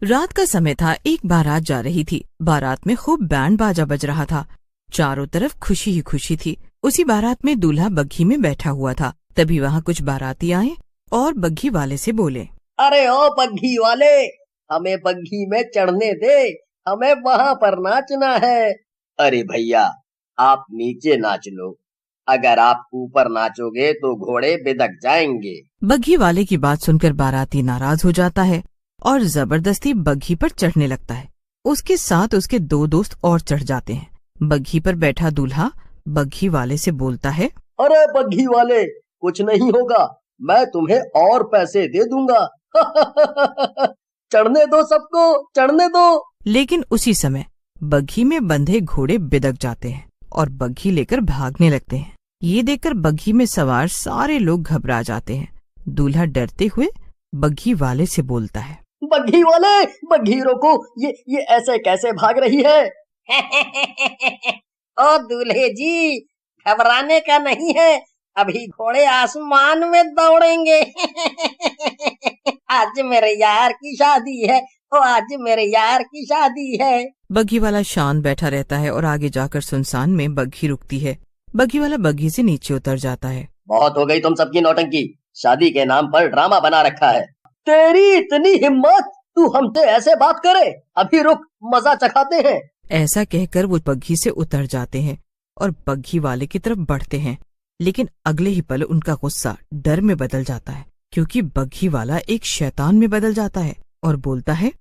रात का समय था। एक बारात जा रही थी। बारात में खूब बैंड बाजा बज रहा था। चारों तरफ खुशी ही खुशी थी। उसी बारात में दूल्हा बग्घी में बैठा हुआ था। तभी वहाँ कुछ बाराती आए और बग्घी वाले से बोले, अरे ओ बग्घी वाले, हमें बग्घी में चढ़ने दे, हमें वहाँ पर नाचना है। अरे भैया, आप नीचे नाच लो, अगर आप ऊपर नाचोगे तो घोड़े बिदक जाएंगे। बग्घी वाले की बात सुनकर बाराती नाराज हो जाता है और जबरदस्ती बग्घी पर चढ़ने लगता है। उसके साथ उसके दो दोस्त और चढ़ जाते हैं। बग्घी पर बैठा दूल्हा बग्घी वाले से बोलता है, अरे बग्घी वाले, कुछ नहीं होगा, मैं तुम्हें और पैसे दे दूंगा। चढ़ने दो सबको, चढ़ने दो। लेकिन उसी समय बग्घी में बंधे घोड़े बिदक जाते हैं और बग्घी लेकर भागने लगते हैं। ये देखकर बग्घी में सवार सारे लोग घबरा जाते हैं। दूल्हा डरते हुए बग्घी वाले से बोलता है, बग्घी वाले, बग्घी रोको, ये ऐसे कैसे भाग रही है? ओ दूल्हे जी, घबराने का नहीं है, अभी घोड़े आसमान में दौड़ेंगे। आज मेरे यार की शादी है, आज मेरे यार की शादी है। बग्घी वाला शांत बैठा रहता है और आगे जाकर सुनसान में बग्घी रुकती है। बग्घी वाला बग्घी से नीचे उतर जाता है। बहुत हो गई तुम सबकी नौटंकी, शादी के नाम पर ड्रामा बना रखा है। तेरी इतनी हिम्मत, तू हमसे ऐसे बात करे? अभी रुक, मजा चखाते हैं। ऐसा कहकर वो बग्घी से उतर जाते हैं और बग्घी वाले की तरफ बढ़ते हैं। लेकिन अगले ही पल उनका गुस्सा डर में बदल जाता है, क्योंकि बग्घी वाला एक शैतान में बदल जाता है और बोलता है,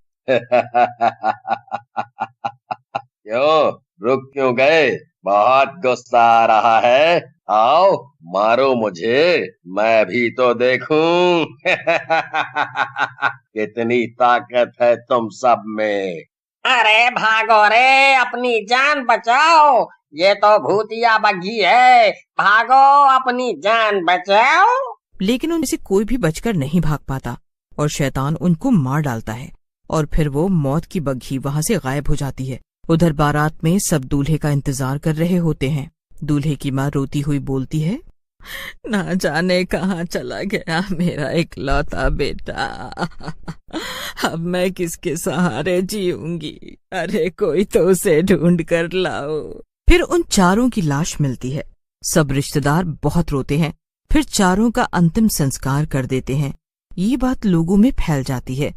क्यों रुक क्यों गए? बहुत गुस्सा आ रहा है, आओ मारो मुझे, मैं भी तो देखूं। कितनी ताकत है तुम सब में। अरे भागो रे, अपनी जान बचाओ, ये तो भूतिया बग्घी है, भागो अपनी जान बचाओ। लेकिन उनसे कोई भी बचकर नहीं भाग पाता और शैतान उनको मार डालता है और फिर वो मौत की बग्घी वहाँ से गायब हो जाती है। उधर बारात में सब दूल्हे का इंतजार कर रहे होते हैं। दूल्हे की माँ रोती हुई बोलती है, ना जाने कहाँ चला गया मेरा इकलौता बेटा। अब मैं किसके सहारे जीऊंगी? अरे कोई तो उसे ढूंढ कर लाओ। फिर उन चारों की लाश मिलती है। सब रिश्तेदार बहुत रोते हैं। फिर चारों का अंतिम संस्कार कर देते हैं। ये बात लोगों में फैल जाती है।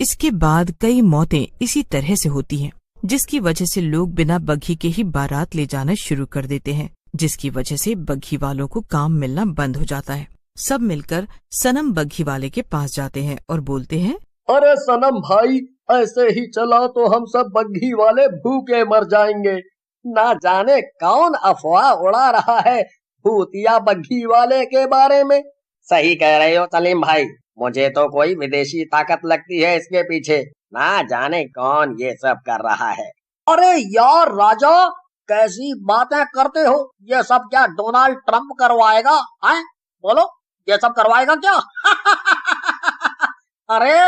इसके बाद कई मौतें इसी तरह से होती हैं, जिसकी वजह से लोग बिना बग्घी के ही बारात ले जाना शुरू कर देते हैं, जिसकी वजह से बग्घी वालों को काम मिलना बंद हो जाता है। सब मिलकर सनम बग्घी वाले के पास जाते हैं और बोलते हैं, अरे सनम भाई, ऐसे ही चला तो हम सब बग्घी वाले भूखे मर जाएंगे। ना जाने कौन अफवाह उड़ा रहा है भूतिया बग्घी वाले के बारे में। सही कह रहे हो सलीम भाई, मुझे तो कोई विदेशी ताकत लगती है इसके पीछे, ना जाने कौन ये सब कर रहा है। अरे यार राजा, कैसी बातें करते हो? ये सब क्या डोनाल्ड ट्रंप करवाएगा? हैं? बोलो, ये सब करवाएगा क्या? अरे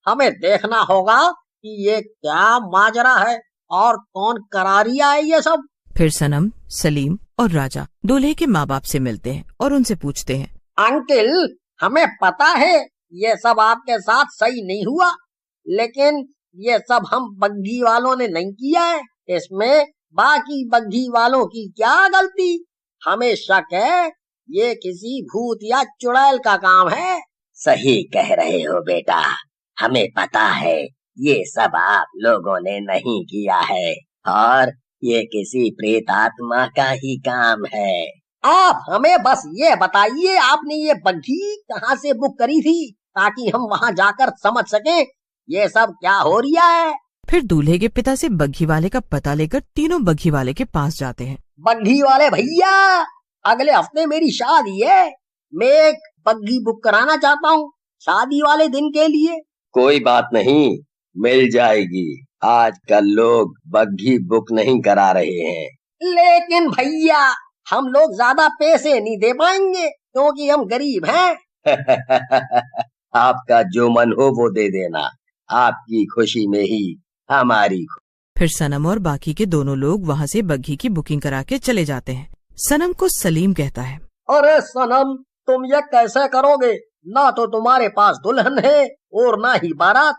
हमें देखना होगा कि ये क्या माजरा है और कौन करा रिया है ये सब। फिर सनम, सलीम और राजा दूल्हे के माँ बाप से मिलते हैं और उनसे पूछते हैं, अंकल, हमें पता है ये सब आपके साथ सही नहीं हुआ, लेकिन ये सब हम बग्घी वालों ने नहीं किया है। इसमें बाकी बग्घी वालों की क्या गलती? हमें शक है ये किसी भूत या चुड़ैल का काम है। सही कह रहे हो बेटा, हमें पता है ये सब आप लोगों ने नहीं किया है और ये किसी प्रेत आत्मा का ही काम है। आप हमें बस ये बताइए, आपने ये बग्घी कहाँ से बुक करी थी, ताकि हम वहाँ जाकर समझ सकें ये सब क्या हो रहा है। फिर दूल्हे के पिता से बग्घी वाले का पता लेकर तीनों बग्घी वाले के पास जाते हैं। बग्घी वाले भैया, अगले हफ्ते मेरी शादी है, मैं एक बग्घी बुक कराना चाहता हूँ शादी वाले दिन के लिए। कोई बात नहीं, मिल जाएगी। आजकल लोग बग्घी बुक नहीं करा रहे हैं। लेकिन भैया, हम लोग ज्यादा पैसे नहीं दे पाएंगे क्योंकि हम गरीब हैं। आपका जो मन हो वो दे देना, आपकी खुशी में ही हमारी। फिर सनम और बाकी के दोनों लोग वहाँ से बग्घी की बुकिंग करा के चले जाते हैं। सनम को सलीम कहता है, अरे सनम, तुम ये कैसे करोगे? ना तो तुम्हारे पास दुल्हन है और ना ही बारात।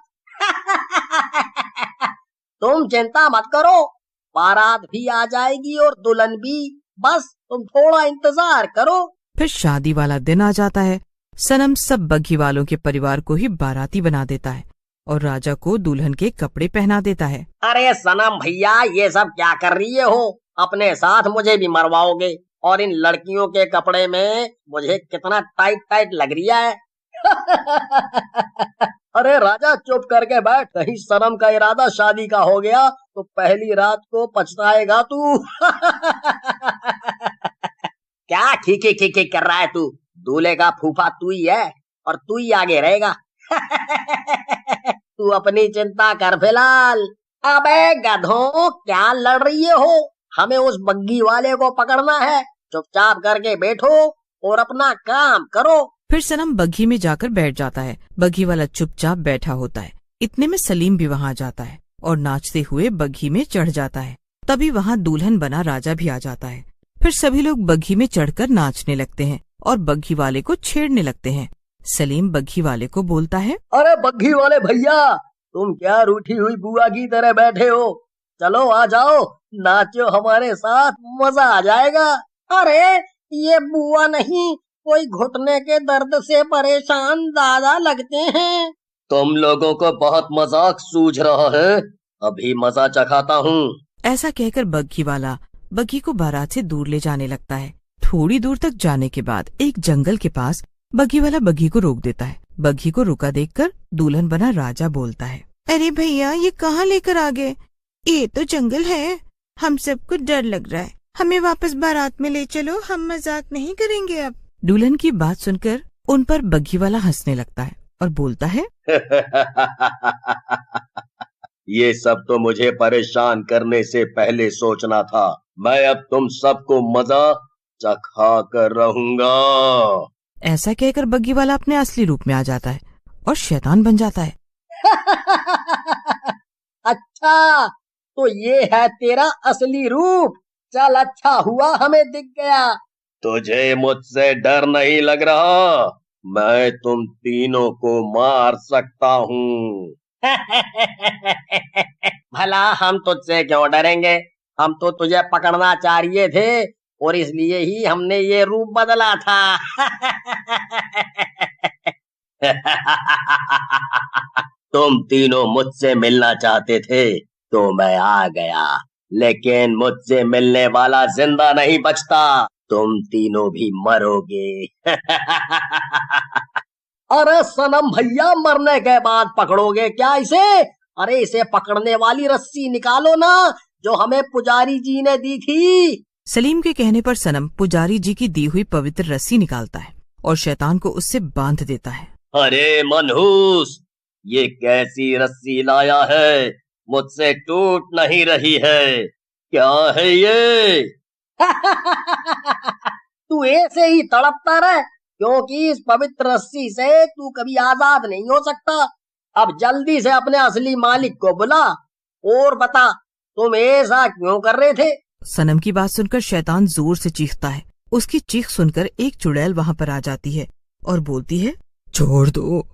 तुम चिंता मत करो, बारात भी आ जाएगी और दुल्हन भी, बस तुम थोड़ा इंतजार करो। फिर शादी वाला दिन आ जाता है। सनम सब बग्घी वालों के परिवार को ही बाराती बना देता है और राजा को दुल्हन के कपड़े पहना देता है। अरे सनम भैया, ये सब क्या कर रही हो? अपने साथ मुझे भी मरवाओगे? और इन लड़कियों के कपड़े में मुझे कितना टाइट टाइट लग रही है। अरे राजा चुप करके बैठ, कहीं सनम का इरादा शादी का हो गया तो पहली रात को पछताएगा तू। क्या खीखी खीखी कर रहा है तू? दूल्हे का फूफा तू ही है और तू ही आगे रहेगा। तू अपनी चिंता कर फिलहाल। अबे गधों, क्या लड़ रही हो? हमें उस बग्घी वाले को पकड़ना है। चुपचाप करके बैठो और अपना काम करो। फिर सनम बग्घी में जाकर बैठ जाता है। बग्घी वाला चुपचाप बैठा होता है। इतने में सलीम भी वहाँ जाता है और नाचते हुए बग्घी में चढ़ जाता है। तभी वहाँ दुल्हन बना राजा भी आ जाता है। फिर सभी लोग बग्घी में चढ़कर नाचने लगते हैं और बग्घी वाले को छेड़ने लगते हैं। सलीम बग्घी वाले को बोलता है, अरे बग्घी वाले भैया, तुम क्या रूठी हुई बुआ की तरह बैठे हो? चलो आ जाओ, नाचो हमारे साथ, मजा आ जाएगा। अरे ये बुआ नहीं, कोई घुटने के दर्द से परेशान दादा लगते हैं। तुम लोगों को बहुत मजाक सूझ रहा है, अभी मजा चखाता हूँ। ऐसा कहकर बग्घी वाला बग्घी को बारात से दूर ले जाने लगता है। थोड़ी दूर तक जाने के बाद एक जंगल के पास बग्घी वाला बग्घी को रोक देता है। बग्घी को रुका देखकर दुल्हन बना राजा बोलता है, अरे भैया, ये कहाँ लेकर आ गए? ये तो जंगल है, हम सबको डर लग रहा है, हमें वापस बारात में ले चलो, हम मजाक नहीं करेंगे अब। दुल्हन की बात सुनकर उन पर बग्घी वाला हंसने लगता है और बोलता है, ये सब तो मुझे परेशान करने से पहले सोचना था। मैं अब तुम सबको मजा चखा कर रहूंगा। ऐसा कहकर बग्घी वाला अपने असली रूप में आ जाता है और शैतान बन जाता है। अच्छा, तो ये है तेरा असली रूप? चल, अच्छा हुआ हमें दिख गया। तुझे मुझसे डर नहीं लग रहा? मैं तुम तीनों को मार सकता हूँ। भला हम तुझसे क्यों डरेंगे? हम तो तुझे पकड़ना चाह रहे थे और इसलिए ही हमने ये रूप बदला था। तुम तीनों मुझसे मिलना चाहते थे तो मैं आ गया, लेकिन मुझसे मिलने वाला जिंदा नहीं बचता, तुम तीनों भी मरोगे। अरे सनम भैया, मरने के बाद पकड़ोगे क्या इसे? अरे इसे पकड़ने वाली रस्सी निकालो ना, जो हमें पुजारी जी ने दी थी। सलीम के कहने पर सनम पुजारी जी की दी हुई पवित्र रस्सी निकालता है और शैतान को उससे बांध देता है। अरे मनहूस, ये कैसी रस्सी लाया है? मुझसे टूट नहीं रही है, क्या है ये? तू ऐसे ही तड़पता रह, क्योंकि इस पवित्र रस्सी से तू कभी आजाद नहीं हो सकता। अब जल्दी से अपने असली मालिक को बुला और बता, तुम ऐसा क्यों कर रहे थे? सनम की बात सुनकर शैतान जोर से चीखता है। उसकी चीख सुनकर एक चुड़ैल वहाँ पर आ जाती है और बोलती है, छोड़ दो,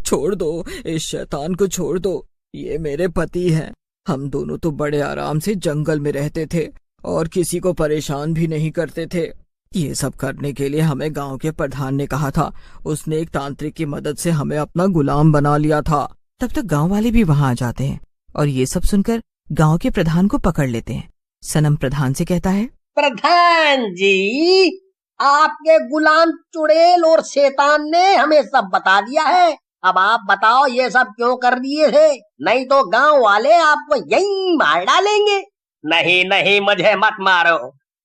छोड़ दो, इस शैतान को छोड़ दो, ये मेरे पति हैं। हम दोनों तो बड़े आराम से जंगल में रहते थे और किसी को परेशान भी नहीं करते थे। ये सब करने के लिए हमें गांव के प्रधान ने कहा था। उसने एक तांत्रिक की मदद से हमें अपना गुलाम बना लिया था। तब तक गांव वाले भी वहां आ जाते हैं और ये सब सुनकर गांव के प्रधान को पकड़ लेते हैं। सनम प्रधान से कहता है, प्रधान जी, आपके गुलाम चुड़ैल और शैतान ने हमें सब बता दिया है। अब आप बताओ, ये सब क्यों कर दिए थे? नहीं तो गांव वाले आपको यहीं मार डालेंगे। नहीं नहीं, मुझे मत मारो।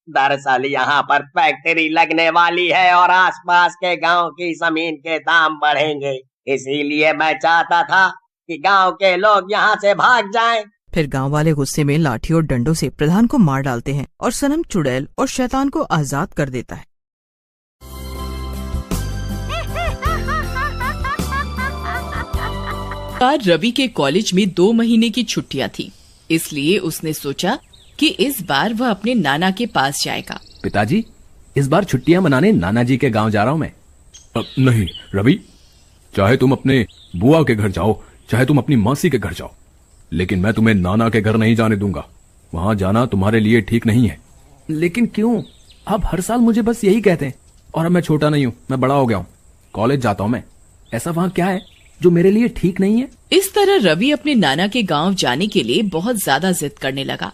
दरअसल यहाँ पर फैक्ट्री लगने वाली है और आसपास के गांव की जमीन के दाम बढ़ेंगे, इसीलिए मैं चाहता था कि गांव के लोग यहाँ से भाग जाएं। फिर गांव वाले गुस्से में लाठी और डंडों से प्रधान को मार डालते हैं और सनम चुड़ैल और शैतान को आजाद कर देता है। रवि के कॉलेज में 2 महीने की छुट्टियां थी, इसलिए उसने सोचा कि इस बार वह अपने नाना के पास जाएगा। पिताजी, इस बार छुट्टियां मनाने नाना जी के गांव जा रहा हूं मैं। नहीं रवि, चाहे तुम अपने बुआ के घर जाओ, चाहे तुम अपनी मौसी के घर जाओ, लेकिन मैं तुम्हें नाना के घर नहीं जाने दूंगा। वहां जाना तुम्हारे लिए ठीक नहीं है। लेकिन क्यों? आप हर साल मुझे बस यही कहते हैं। और अब मैं छोटा नहीं हूं, मैं बड़ा हो गया हूं, कॉलेज जाता हूं मैं। ऐसा वहां क्या है जो मेरे लिए ठीक नहीं है? इस तरह रवि अपने नाना के गांव जाने के लिए बहुत ज्यादा जिद करने लगा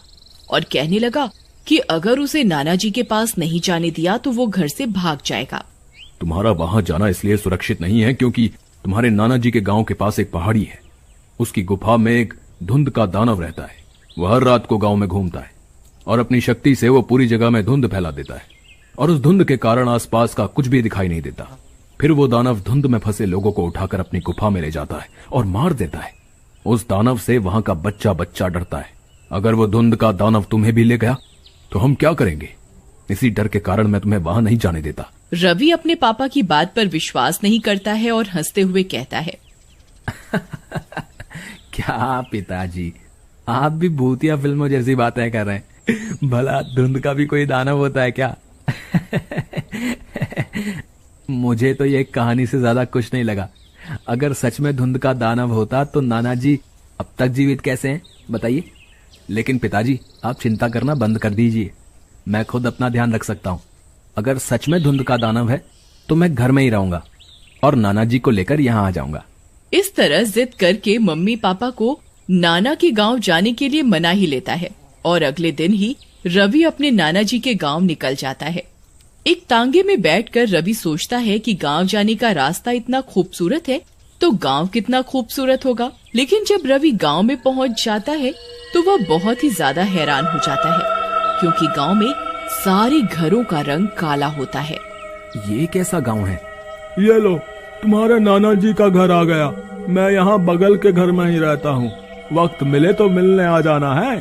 और कहने लगा कि अगर उसे नाना जी के पास नहीं जाने दिया तो वो घर से भाग जाएगा। तुम्हारा वहां जाना इसलिए सुरक्षित नहीं है क्योंकि तुम्हारे नाना जी के गांव के पास एक पहाड़ी है। उसकी गुफा में एक धुंध का दानव रहता है। वह हर रात को गांव में घूमता है और अपनी शक्ति से वो पूरी जगह में धुंध फैला देता है और उस धुंध के कारण आसपास का कुछ भी दिखाई नहीं देता। फिर वो दानव धुंध में फंसे लोगों को उठाकर अपनी गुफा में ले जाता है और मार देता है। उस दानव से वहां का बच्चा बच्चा डरता है। अगर वो धुंध का दानव तुम्हें भी ले गया तो हम क्या करेंगे? इसी डर के कारण मैं तुम्हें वहां नहीं जाने देता। रवि अपने पापा की बात पर विश्वास नहीं करता है और हंसते हुए कहता है, क्या पिताजी, आप भी भूतिया फिल्मों जैसी बातें कर रहे हैं। भला धुंध का भी कोई दानव होता है क्या? मुझे तो ये कहानी से ज्यादा कुछ नहीं लगा। अगर सच में धुंध का दानव होता तो नाना जी अब तक जीवित कैसे हैं बताइए? लेकिन पिताजी, आप चिंता करना बंद कर दीजिए। मैं खुद अपना ध्यान रख सकता हूँ। अगर सच में धुंध का दानव है तो मैं घर में ही रहूंगा और नाना जी को लेकर यहाँ आ जाऊंगा। इस तरह जिद करके मम्मी पापा को नाना के गांव जाने के लिए मना ही लेता है और अगले दिन ही रवि अपने नाना जी के गांव निकल जाता है। एक तांगे में बैठकर रवि सोचता है कि गांव जाने का रास्ता इतना खूबसूरत है तो गांव कितना खूबसूरत होगा। लेकिन जब रवि गांव में पहुंच जाता है तो वह बहुत ही ज्यादा हैरान हो जाता है क्योंकि गांव में सारे घरों का रंग काला होता है। ये कैसा गांव है? ये लो, तुम्हारे नाना जी का घर आ गया। मैं यहाँ बगल के घर में ही रहता हूँ। वक्त मिले तो मिलने आ जाना है।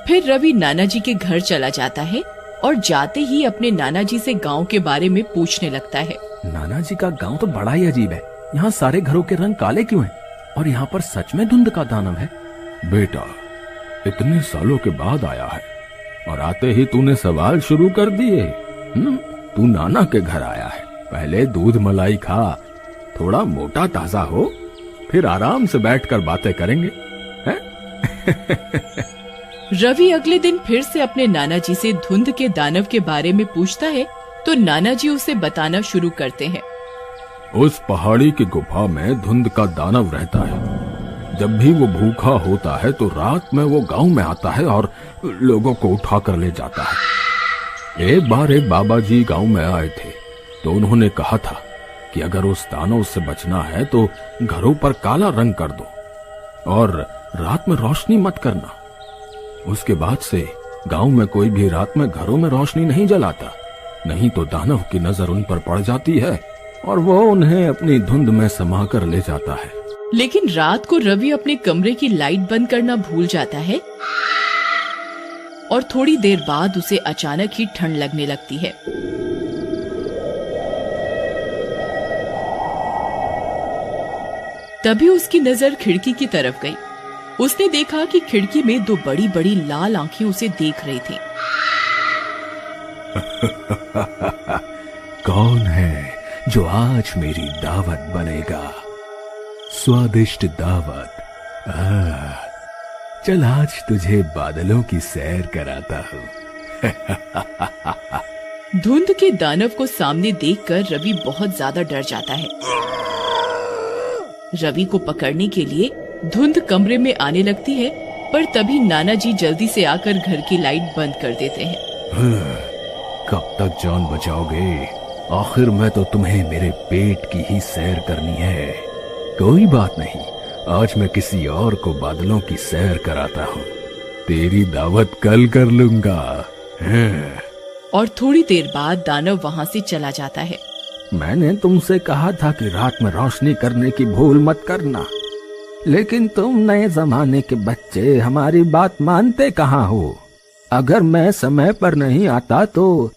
फिर रवि नाना जी के घर चला जाता है और जाते ही अपने नाना जी से गांव के बारे में पूछने लगता है। नाना जी का गांव तो बड़ा ही अजीब है। यहाँ सारे घरों के रंग काले क्यों हैं? और यहाँ पर सच में धुंध का दानव है? बेटा, इतने सालों के बाद आया है और आते ही तूने सवाल शुरू कर दिए। तू नाना के घर आया है, पहले दूध मलाई खा, थोड़ा मोटा ताजा हो, फिर आराम से बैठकर बातें करेंगे। रवि अगले दिन फिर से अपने नाना जी से धुंध के दानव के बारे में पूछता है तो नाना जी उसे बताना शुरू करते हैं। उस पहाड़ी की गुफा में धुंध का दानव रहता है। जब भी वो भूखा होता है तो रात में वो गांव में आता है और लोगों को उठा कर ले जाता है। एक बार एक बाबा जी गांव में आए थे तो उन्होंने कहा था कि अगर उस दानव से बचना है तो घरों पर काला रंग कर दो और रात में रोशनी मत करना। उसके बाद से गांव में कोई भी रात में घरों में रोशनी नहीं जलाता, नहीं तो दानव की नजर उन पर पड़ जाती है और वो उन्हें अपनी धुंध में समा कर ले जाता है। लेकिन रात को रवि अपने कमरे की लाइट बंद करना भूल जाता है और थोड़ी देर बाद उसे अचानक ही ठंड लगने लगती है। तभी उसकी नजर खिड़की की तरफ गई। उसने देखा कि खिड़की में दो बड़ी बड़ी लाल आंखें उसे देख रही थी। कौन है जो आज मेरी दावत बनेगा? स्वादिष्ट दावत। चल आज तुझे बादलों की सैर कराता हूँ। धुंध के दानव को सामने देखकर रवि बहुत ज्यादा डर जाता है। रवि को पकड़ने के लिए धुंध कमरे में आने लगती है, पर तभी नाना जी जल्दी से आकर घर की लाइट बंद कर देते हैं। कब तक जान बचाओगे? आखिर में तो तुम्हें मेरे पेट की ही सैर करनी है। कोई बात नहीं, आज मैं किसी और को बादलों की सैर कराता हूँ। तेरी दावत कल कर लूंगा। और थोड़ी देर बाद दानव वहाँ से चला जाता है। मैंने तुमसे कहा था कि रात में रोशनी करने की भूल मत करना, लेकिन तुम नए जमाने के बच्चे हमारी बात मानते कहाँ हो। अगर मैं समय पर नहीं आता तो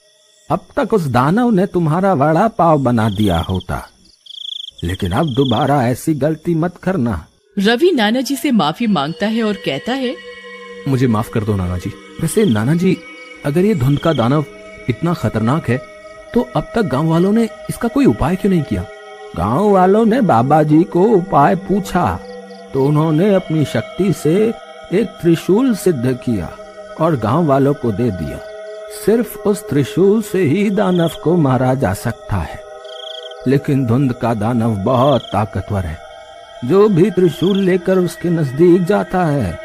अब तक उस दानव ने तुम्हारा वड़ा पाव बना दिया होता। लेकिन अब दोबारा ऐसी गलती मत करना। रवि नाना जी से माफी मांगता है और कहता है, मुझे माफ कर दो नाना जी। वैसे नाना जी, अगर ये धुंध का दानव इतना खतरनाक है तो अब तक गांव वालों ने इसका कोई उपाय क्यों नहीं किया? गांव वालों ने बाबा जी को उपाय पूछा तो उन्होंने अपनी शक्ति से एक त्रिशूल सिद्ध किया और गांव वालों को दे दिया। सिर्फ उस त्रिशूल से ही दानव को मारा जा सकता है, लेकिन धुंध का दानव बहुत ताकतवर है। जो भी त्रिशूल लेकर उसके नजदीक जाता है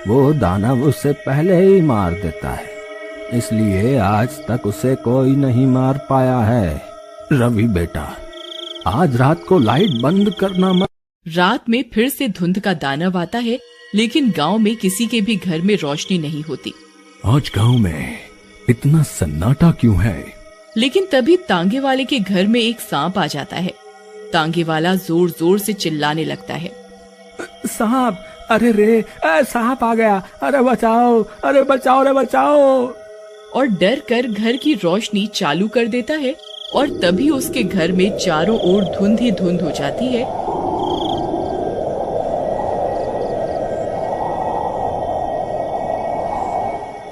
वो दानव उसे पहले ही मार देता है, इसलिए आज तक उसे कोई नहीं मार पाया है। रवि बेटा, आज रात को लाइट बंद करना मत। रात में फिर से धुंध का दानव आता है, लेकिन गांव में किसी के भी घर में रोशनी नहीं होती। आज गांव में इतना सन्नाटा क्यों है? लेकिन तभी तांगे वाले के घर में एक सांप आ जाता है। तांगे वाला जोर जोर से चिल्लाने लगता है, सांप, अरे रे, सांप आ गया, अरे बचाओ, अरे बचाओ रे बचाओ। और डर कर घर की रोशनी चालू कर देता है और तभी उसके घर में चारों ओर धुंध ही धुंध हो जाती है।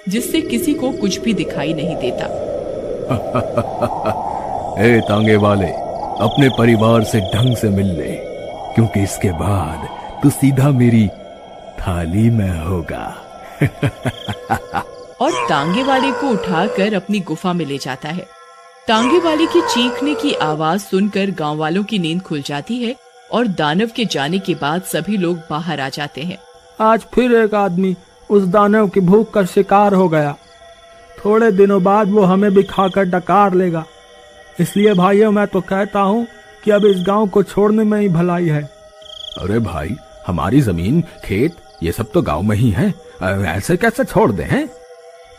जिससे किसी को कुछ भी दिखाई नहीं देता। ए तांगे वाले, अपने परिवार से ढंग से मिल ले, क्योंकि इसके बाद तू सीधा मेरी थाली में होगा। और तांगे वाले को उठाकर अपनी गुफा में ले जाता है। तांगे वाले की चीखने की आवाज सुनकर गांव वालों की नींद खुल जाती है और दानव के जाने के बाद सभी लोग बाहर आ जाते हैं। आज फिर एक आदमी उस दानव की भूख का शिकार हो गया। थोड़े दिनों बाद वो हमें भी खाकर डकार लेगा। इसलिए भाइयों, मैं तो कहता हूँ कि अब इस गांव को छोड़ने में ही भलाई है। अरे भाई, हमारी जमीन, खेत, ये सब तो गांव में ही है, ऐसे कैसे छोड़ दे हैं?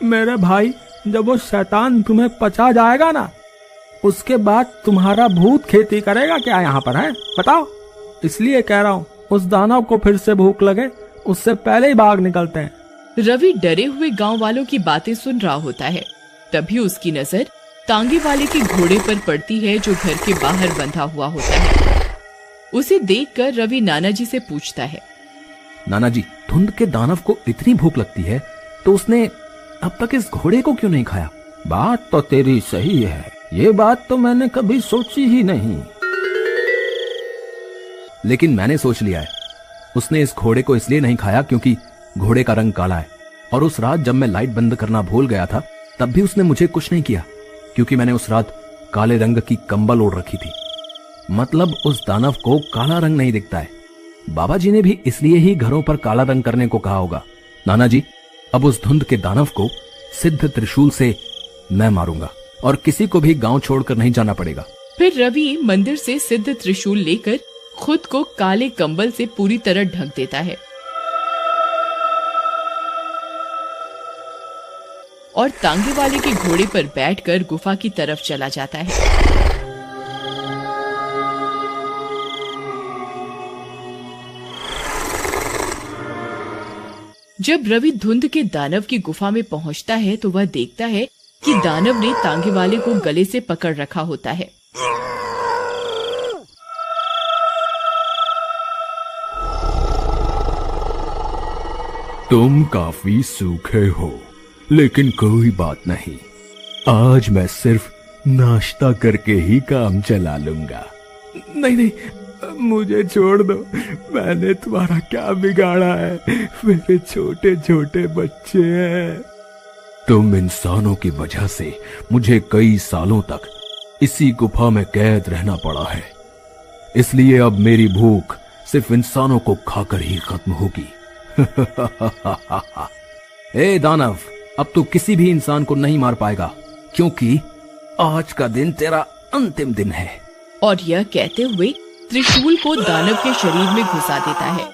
मेरे भाई, जब वो शैतान तुम्हें पचा जाएगा ना, उसके बाद तुम्हारा भूत खेती करेगा क्या यहाँ पर, है बताओ? इसलिए कह रहा हूँ, उस दानव को फिर से भूख लगे उससे पहले ही भाग निकलते हैं। रवि डरे हुए गांव वालों की बातें सुन रहा होता है। तभी उसकी नजर तांगे वाले के घोड़े पर पड़ती है, जो घर के बाहर बंधा हुआ होता है। उसे देखकर रवि नाना जी से पूछता है, नाना जी, धुंध के दानव को इतनी भूख लगती है तो उसने अब तक इस घोड़े को क्यों नहीं खाया? बात तो तेरी सही है, ये बात तो मैंने कभी सोची ही नहीं। लेकिन मैंने सोच लिया है, उसने इस घोड़े को इसलिए नहीं खाया क्योंकि घोड़े का रंग काला है। और उस रात जब मैं लाइट बंद करना भूल गया था, तब भी उसने मुझे कुछ नहीं किया, क्योंकि मैंने उस रात काले रंग की कंबल ओढ़ रखी थी। मतलब उस दानव को काला रंग नहीं दिखता है। बाबा जी ने भी इसलिए ही घरों पर काला रंग करने को कहा होगा। नाना जी, अब उस धुंध के दानव को सिद्ध त्रिशूल से मैं मारूंगा और किसी को भी गांव छोड़कर नहीं जाना पड़ेगा। फिर रवि मंदिर से सिद्ध त्रिशूल लेकर खुद को काले कंबल से पूरी तरह ढक देता है और तांगे वाले के घोड़े पर बैठकर गुफा की तरफ चला जाता है। जब रवि धुंध के दानव की गुफा में पहुंचता है तो वह देखता है कि दानव ने तांगे वाले को गले से पकड़ रखा होता है। तुम काफी सूखे हो, लेकिन कोई बात नहीं, आज मैं सिर्फ नाश्ता करके ही काम चला लूंगा। नहीं नहीं, मुझे छोड़ दो, मैंने तुम्हारा क्या बिगाड़ा है? मेरे छोटे छोटे बच्चे हैं। तुम इंसानों की वजह से मुझे कई सालों तक इसी गुफा में कैद रहना पड़ा है, इसलिए अब मेरी भूख सिर्फ इंसानों को खाकर ही खत्म होगी। ए दानव, अब तू किसी भी इंसान को नहीं मार पाएगा, क्योंकि आज का दिन तेरा अंतिम दिन है। और यह कहते हुए त्रिशूल को दानव के शरीर में घुसा देता है।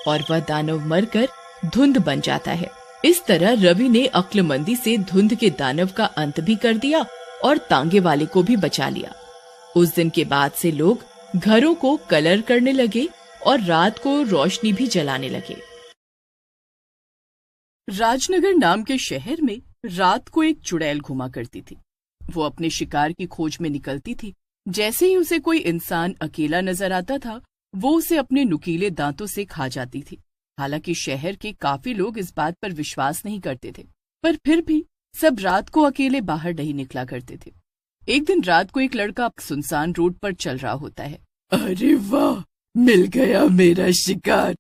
और वह दानव मरकर धुंध बन जाता है। इस तरह रवि ने अक्लमंदी से धुंध के दानव का अंत भी कर दिया और तांगे वाले को भी बचा लिया। उस दिन के बाद से लोग घरों को कलर करने लगे और रात को रोशनी भी जलाने लगे। राजनगर नाम के शहर में रात को एक चुड़ैल घुमा करती थी। वो अपने शिकार की खोज में निकलती थी। जैसे ही उसे कोई इंसान अकेला नजर आता था, वो उसे अपने नुकीले दांतों से खा जाती थी। हालांकि शहर के काफी लोग इस बात पर विश्वास नहीं करते थे, पर फिर भी सब रात को अकेले बाहर नहीं निकला करते थे। एक दिन रात को एक लड़का सुनसान रोड पर चल रहा होता है। अरे वाह, मिल गया मेरा शिकार,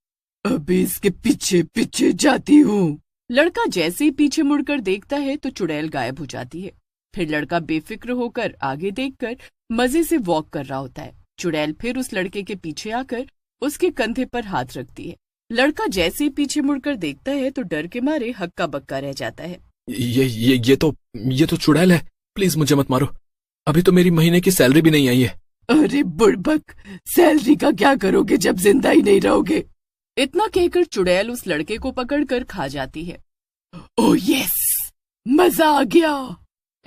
अभी इसके पीछे पीछे जाती हूँ। लड़का जैसे ही पीछे मुड़कर देखता है तो चुड़ैल गायब हो जाती है। फिर लड़का बेफिक्र होकर आगे देखकर मजे से वॉक कर रहा होता है। चुड़ैल फिर उस लड़के के पीछे आकर उसके कंधे पर हाथ रखती है। लड़का जैसे ही पीछे मुड़कर देखता है तो डर के मारे हक्का बक्का रह जाता है। ये तो चुड़ैल है, प्लीज मुझे मत मारो, अभी तो मेरी महीने की सैलरी भी नहीं आई है। अरे बुड़बक, सैलरी का क्या करोगे जब जिंदा ही नहीं रहोगे। इतना कहकर चुड़ैल उस लड़के को पकड़कर खा जाती है। ओह यस, मजा आ गया।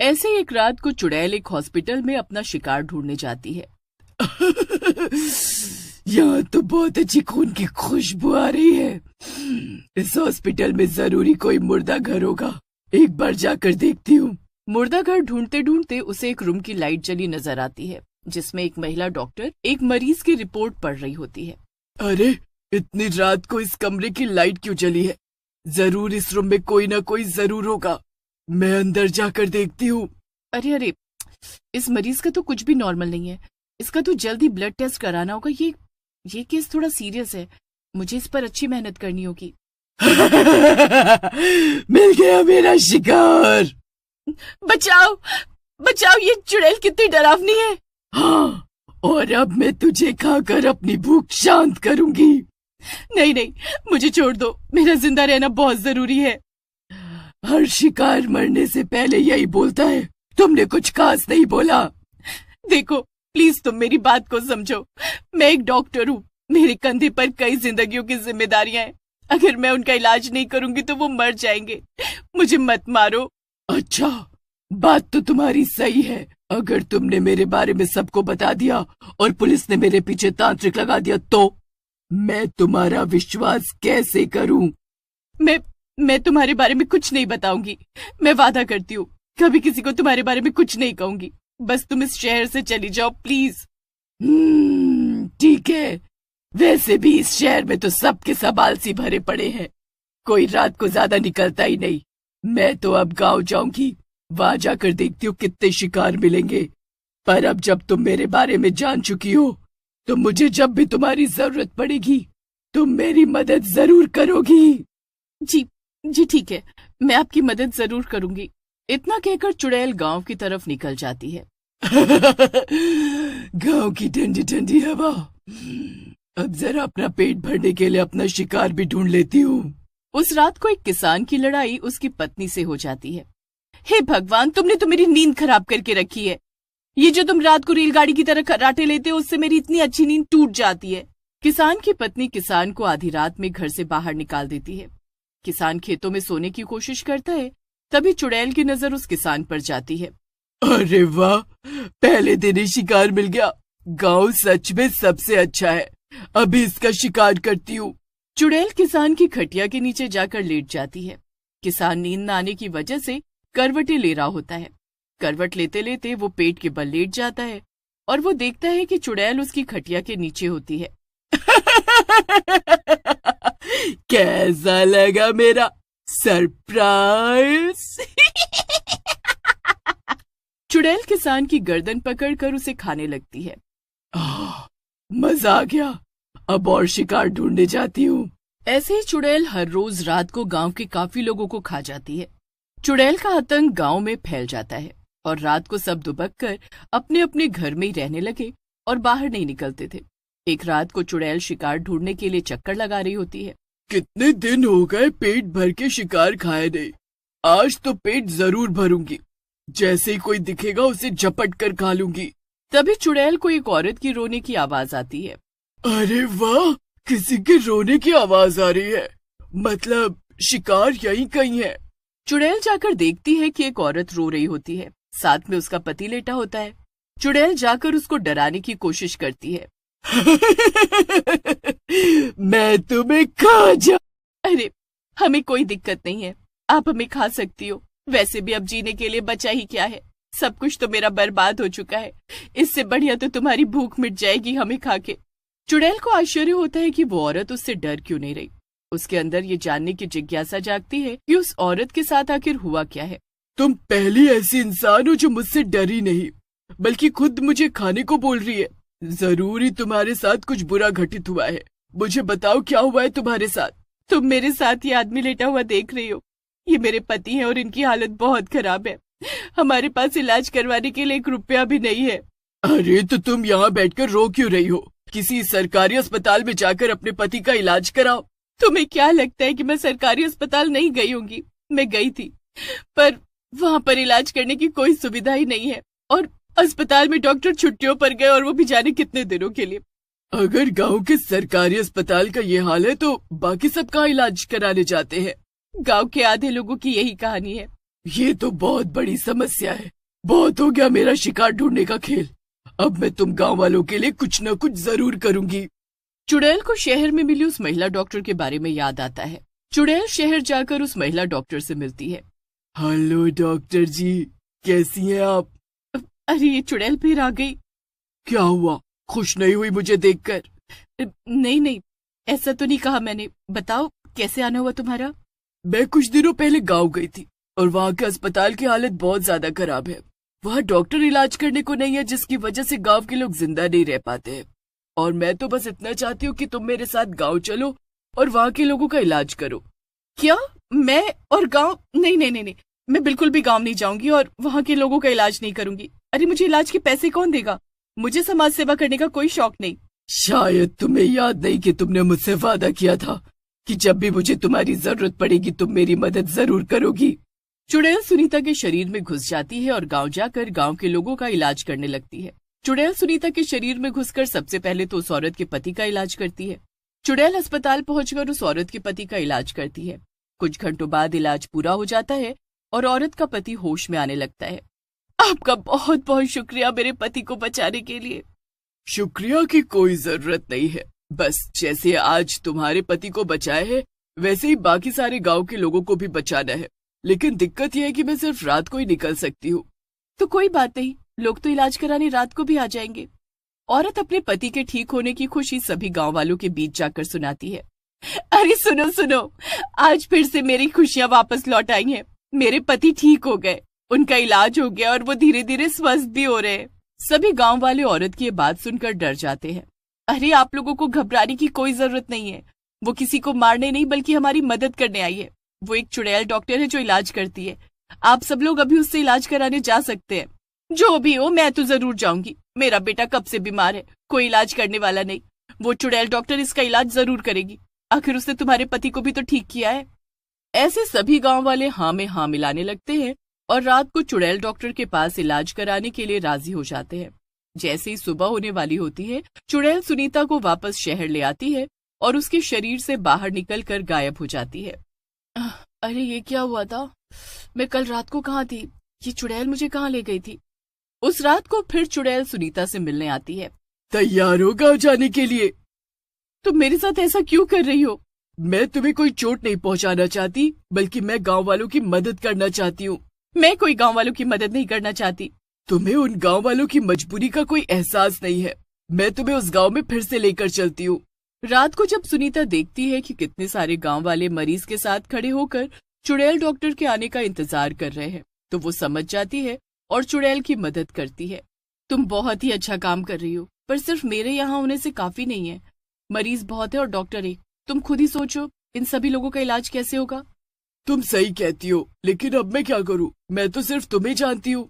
ऐसे ही एक रात को चुड़ैल एक हॉस्पिटल में अपना शिकार ढूंढने जाती है। यहाँ तो बहुत अच्छी खून की खुशबू आ रही है। इस हॉस्पिटल में जरूरी कोई मुर्दा घर होगा, एक बार जाकर देखती हूँ। मुर्दा घर ढूंढते ढूंढते उसे एक रूम की लाइट जली नजर आती है, जिसमें एक महिला डॉक्टर एक मरीज की रिपोर्ट पढ़ रही होती है। अरे, इतनी रात को इस कमरे की लाइट क्यों जली है? जरूर इस रूम में कोई ना कोई जरूर होगा, मैं अंदर जाकर देखती हूँ। अरे, इस मरीज का तो कुछ भी नॉर्मल नहीं है, इसका तो जल्दी ब्लड टेस्ट कराना होगा। ये केस थोड़ा सीरियस है, मुझे इस पर अच्छी मेहनत करनी होगी। मिल गया मेरा शिकार। बचाओ बचाओ, ये चुड़ैल कितनी डरावनी है। हाँ, और अब मैं तुझे खाकर अपनी भूख शांत करूंगी। नहीं, मुझे छोड़ दो, मेरा जिंदा रहना बहुत जरूरी है। हर शिकार मरने से पहले यही बोलता है, तुमने कुछ खास नहीं बोला। देखो प्लीज, तुम मेरी बात को समझो, मैं एक डॉक्टर हूँ, मेरे कंधे पर कई जिंदगियों की जिम्मेदारियां हैं। अगर मैं उनका इलाज नहीं करूंगी तो वो मर जाएंगे, मुझे मत मारो। अच्छा, बात तो तुम्हारी सही है, अगर तुमने मेरे बारे में सबको बता दिया और पुलिस ने मेरे पीछे तांत्रिक लगा दिया तो मैं तुम्हारा विश्वास कैसे करूं? मैं तुम्हारे बारे में कुछ नहीं बताऊंगी, मैं वादा करती हूँ, कभी किसी को तुम्हारे बारे में कुछ नहीं कहूंगी। बस तुम इस शहर से चली जाओ प्लीज। ठीक है, वैसे भी इस शहर में तो सबके सब आलसी भरे पड़े हैं, कोई रात को ज्यादा निकलता ही नहीं। मैं तो अब गांव जाऊंगी, वहां जाकर देखती हूँ कितने शिकार मिलेंगे। पर अब जब तुम मेरे बारे में जान चुकी हो तो मुझे जब भी तुम्हारी जरूरत पड़ेगी तुम मेरी मदद जरूर करोगी। जी ठीक है, मैं आपकी मदद जरूर करूंगी। इतना कहकर चुड़ैल गांव की तरफ निकल जाती है। गांव की ठंडी ठंडी हवा, अब जरा अपना पेट भरने के लिए अपना शिकार भी ढूंढ लेती हूँ। उस रात को एक किसान की लड़ाई उसकी पत्नी से हो जाती है। हे भगवान, तुमने तो मेरी नींद खराब करके रखी है। ये जो तुम रात को रेलगाड़ी की तरह खर्राटे लेते हो उससे मेरी इतनी अच्छी नींद टूट जाती है। किसान की पत्नी किसान को आधी रात में घर से बाहर निकाल देती है। किसान खेतों में सोने की कोशिश करता है, तभी चुड़ैल की नजर उस किसान पर जाती है। अरे वाह, पहले दिन ही शिकार मिल गया, गांव सच में सबसे अच्छा है, अभी इसका शिकार करती हूँ। चुड़ैल किसान की खटिया के नीचे जाकर लेट जाती है। किसान नींद न आने की वजह से करवटें ले रहा होता है। करवट लेते लेते वो पेट के बल लेट जाता है और वो देखता है कि चुड़ैल उसकी खटिया के नीचे होती है। कैसा लगा मेरा सरप्राइज? चुड़ैल किसान की गर्दन पकड़कर उसे खाने लगती है। मजा आ गया, अब और शिकार ढूंढने जाती हूँ। ऐसे ही चुड़ैल हर रोज रात को गांव के काफी लोगों को खा जाती है। चुड़ैल का आतंक गांव में फैल जाता है और रात को सब दुबक कर अपने अपने घर में ही रहने लगे और बाहर नहीं निकलते थे। एक रात को चुड़ैल शिकार ढूंढने के लिए चक्कर लगा रही होती है। कितने दिन हो गए पेट भर के शिकार खाए नहीं, आज तो पेट जरूर भरूंगी, जैसे ही कोई दिखेगा उसे झपट कर खा लूंगी। तभी चुड़ैल को एक औरत की रोने की आवाज आती है। अरे वाह, किसी के रोने की आवाज आ रही है, मतलब शिकार यहीं कहीं है। चुड़ैल जाकर देखती है कि एक औरत रो रही होती है, साथ में उसका पति लेटा होता है। चुड़ैल जाकर उसको डराने की कोशिश करती है। मैं तुम्हें खा जा। अरे, हमें कोई दिक्कत नहीं है, आप हमें खा सकती हो, वैसे भी अब जीने के लिए बचा ही क्या है, सब कुछ तो मेरा बर्बाद हो चुका है, इससे बढ़िया तो तुम्हारी भूख मिट जाएगी हमें खा के। चुड़ैल को आश्चर्य होता है कि वो औरत उससे डर क्यों नहीं रही। उसके अंदर ये जानने की जिज्ञासा जागती है कि उस औरत के साथ आखिर हुआ क्या है। तुम पहली ऐसी इंसान हो जो मुझसे डरी नहीं, बल्कि खुद मुझे खाने को बोल रही है। जरूरी तुम्हारे साथ कुछ बुरा घटित हुआ है। मुझे बताओ क्या हुआ है तुम्हारे साथ। तुम मेरे साथ ये आदमी लेटा हुआ देख रही हो, ये मेरे पति हैं और इनकी हालत बहुत खराब है। हमारे पास इलाज करवाने के लिए 1 रुपया भी नहीं है। अरे तो तुम यहाँ बैठकर रो क्यों रही हो? किसी सरकारी अस्पताल में जाकर अपने पति का इलाज कराओ। तुम्हें क्या लगता है कि मैं सरकारी अस्पताल नहीं गई होंगी? मैं गई थी, पर वहाँ पर इलाज करने की कोई सुविधा ही नहीं है और अस्पताल में डॉक्टर छुट्टियों पर गए और वो भी जाने कितने दिनों के लिए। अगर गांव के सरकारी अस्पताल का ये हाल है तो बाकी सब कहाँ इलाज कराने जाते हैं? गांव के आधे लोगों की यही कहानी है। ये तो बहुत बड़ी समस्या है। बहुत हो गया मेरा शिकार ढूंढने का खेल। अब मैं तुम गांव वालों के लिए कुछ न कुछ जरूर करूंगी। चुड़ैल को शहर में मिली उस महिला डॉक्टर के बारे में याद आता है। चुड़ैल शहर जाकर उस महिला डॉक्टर से मिलती है। हेलो डॉक्टर जी, कैसी हैं आप? अरे ये चुड़ैल फिर आ गई। क्या हुआ? खुश नहीं हुई मुझे देखकर? नहीं, ऐसा तो नहीं कहा मैंने। बताओ कैसे आना हुआ तुम्हारा? मैं कुछ दिनों पहले गांव गई थी और वहाँ के अस्पताल की हालत बहुत ज्यादा खराब है। वहाँ डॉक्टर इलाज करने को नहीं है, जिसकी वजह से गांव के लोग जिंदा नहीं रह पाते हैं। और मैं तो बस इतना चाहती हूँ कि तुम मेरे साथ गांव चलो और वहाँ के लोगों का इलाज करो। क्या? मैं और गांव? नहीं, मैं बिल्कुल भी गांव नहीं जाऊंगी और वहाँ के लोगों का इलाज नहीं करूंगी। अरे मुझे इलाज के पैसे कौन देगा? मुझे समाज सेवा करने का कोई शौक नहीं। शायद तुम्हें याद नहीं कि तुमने मुझसे वादा किया था कि जब भी मुझे तुम्हारी जरूरत पड़ेगी तुम मेरी मदद जरूर करोगी। चुड़ैल सुनीता के शरीर में घुस जाती है और गांव जाकर गांव के लोगों का इलाज करने लगती है। चुड़ैल सुनीता के शरीर में घुसकर सबसे पहले तो उस औरत के पति का इलाज करती है। चुड़ैल अस्पताल पहुंचकर उस औरत के पति का इलाज करती है। कुछ घंटों बाद इलाज पूरा हो जाता है और औरत का पति होश में आने लगता है। आपका बहुत बहुत शुक्रिया मेरे पति को बचाने के लिए। शुक्रिया की कोई जरूरत नहीं है। बस जैसे आज तुम्हारे पति को बचाया है वैसे ही बाकी सारे गांव के लोगों को भी बचाना है। लेकिन दिक्कत यह है कि मैं सिर्फ रात को ही निकल सकती हूँ। तो कोई बात नहीं, लोग तो इलाज कराने रात को भी आ जाएंगे। औरत अपने पति के ठीक होने की खुशी सभी गांव वालों के बीच जाकर सुनाती है। अरे सुनो, आज फिर से मेरी खुशियां वापस लौट आई हैं। मेरे पति ठीक हो गए, उनका इलाज हो गया और वो धीरे धीरे स्वस्थ भी हो रहे हैं। सभी गांव वाले औरत की ये बात सुनकर डर जाते हैं। अरे आप लोगों को घबराने की कोई जरूरत नहीं है। वो किसी को मारने नहीं बल्कि हमारी मदद करने आई है। वो एक चुड़ैल डॉक्टर है जो इलाज करती है। आप सब लोग अभी उससे इलाज कराने जा सकते हैं। जो भी हो मैं तो जरूर जाऊंगी। मेरा बेटा कब से बीमार है, कोई इलाज करने वाला नहीं। वो चुड़ैल डॉक्टर इसका इलाज जरूर करेगी। आखिर उसने तुम्हारे पति को भी तो ठीक किया है। ऐसे सभी गांव वाले हाँ में हाँ मिलाने लगते हैं और रात को चुड़ैल डॉक्टर के पास इलाज कराने के लिए राजी हो जाते हैं। जैसे ही सुबह होने वाली होती है, चुड़ैल सुनीता को वापस शहर ले आती है और उसके शरीर से बाहर निकलकर गायब हो जाती है। अरे ये क्या हुआ था? मैं कल रात को कहाँ थी? ये चुड़ैल मुझे कहाँ ले गई थी? उस रात को फिर चुड़ैल सुनीता से मिलने आती है। तैयार हो गाँव जाने के लिए? तुम मेरे साथ ऐसा क्यों कर रही हो? मैं तुम्हें कोई चोट नहीं पहुंचाना चाहती, बल्कि मैं गांव वालों की मदद करना चाहती हूँ। मैं कोई गांव वालों की मदद नहीं करना चाहती। तुम्हें उन गांव वालों की मजबूरी का कोई एहसास नहीं है। मैं तुम्हें उस गांव में फिर से लेकर चलती हूँ। रात को जब सुनीता देखती है कि कितने सारे गांव वाले मरीज के साथ खड़े होकर चुड़ैल डॉक्टर के आने का इंतजार कर रहे हैं, तो वो समझ जाती है और चुड़ैल की मदद करती है। तुम बहुत ही अच्छा काम कर रही हो, पर सिर्फ मेरे यहाँ होने से काफी नहीं है। मरीज बहुत है और डॉक्टर एक। तुम खुद ही सोचो इन सभी लोगों का इलाज कैसे होगा। तुम सही कहती हो, लेकिन अब मैं क्या करूँ? मैं तो सिर्फ तुम्हें जानती हूँ।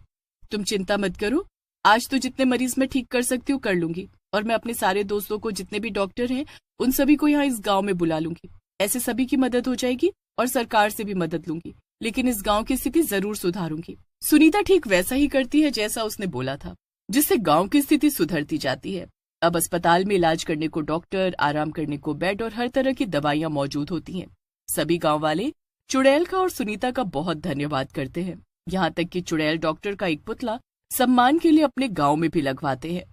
तुम चिंता मत करो, आज तो जितने मरीज मैं ठीक कर सकती हूँ कर लूंगी और मैं अपने सारे दोस्तों को, जितने भी डॉक्टर हैं, उन सभी को यहाँ इस गांव में बुला लूंगी। ऐसे सभी की मदद हो जाएगी और सरकार से भी मदद लूंगी, लेकिन इस गांव की स्थिति जरूर सुधारूंगी। सुनीता ठीक वैसा ही करती है जैसा उसने बोला था, जिससे गांव की स्थिति सुधरती जाती है। अब अस्पताल में इलाज करने को डॉक्टर, आराम करने को बेड और हर तरह की दवाइयां मौजूद होती हैं। सभी गांव वाले चुड़ैल का और सुनीता का बहुत धन्यवाद करते हैं। यहाँ तक कि चुड़ैल डॉक्टर का एक पुतला सम्मान के लिए अपने गांव में भी लगवाते हैं।